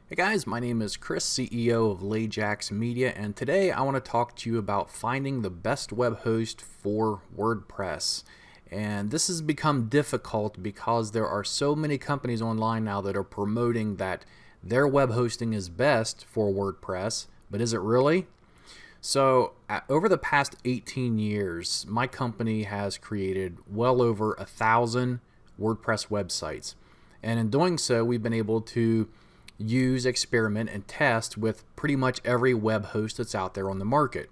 Hey guys, my name is Chris, CEO of Lajax Media, and today I want to talk to you about finding the best web host for WordPress. And this has become difficult because there are so many companies online now that are promoting that their web hosting is best for WordPress, but is it really? So, over the past 18 years, my company has created well over 1,000 WordPress websites. And in doing so, we've been able to use, experiment, and test with pretty much every web host that's out there on the market.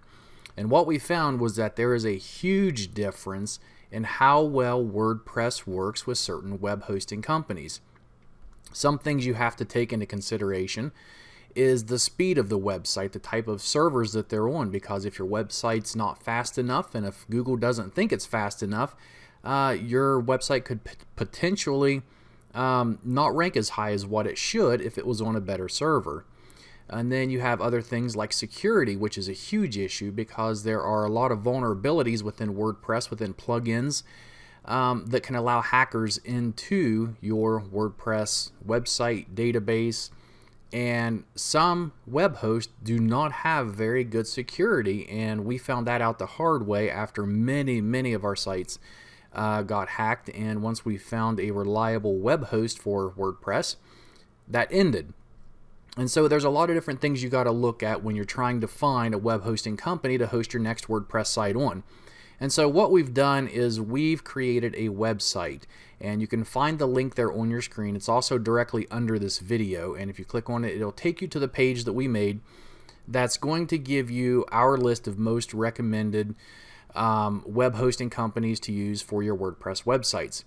And what we found was that there is a huge difference in how well WordPress works with certain web hosting companies. Some things you have to take into consideration is the speed of the website, the type of servers that they're on, because if your website's not fast enough and if Google doesn't think it's fast enough, your website could potentially not rank as high as what it should if it was on a better server. And then you have other things like security, which is a huge issue because there are a lot of vulnerabilities within WordPress, within plugins, that can allow hackers into your WordPress website database. And some web hosts do not have very good security, and we found that out the hard way after many of our sites got hacked. And once we found a reliable web host for WordPress, that ended. And so there's a lot of different things you got to look at when you're trying to find a web hosting company to host your next WordPress site on. And so what we've done is we've created a website, and you can find the link there on your screen. It's also directly under this video, and if you click on it, it'll take you to the page that we made that's going to give you our list of most recommended web hosting companies to use for your WordPress websites.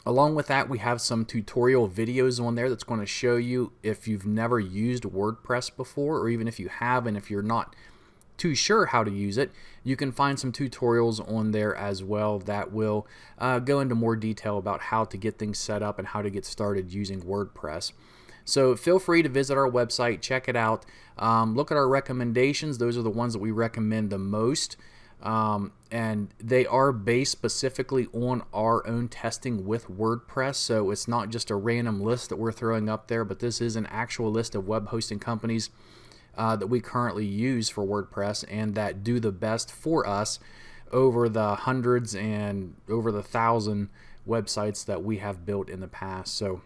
Along with that, we have some tutorial videos on there that's going to show you, if you've never used WordPress before, or even if you have and if you're not too sure how to use it, you can find some tutorials on there as well that will go into more detail about how to get things set up and how to get started using WordPress. So feel free to visit our website, check it out, look at our recommendations. Those are the ones that we recommend the most. And they are based specifically on our own testing with WordPress, so it's not just a random list that we're throwing up there, but this is an actual list of web hosting companies that we currently use for WordPress and that do the best for us over the hundreds and over the 1,000 websites that we have built in the past. So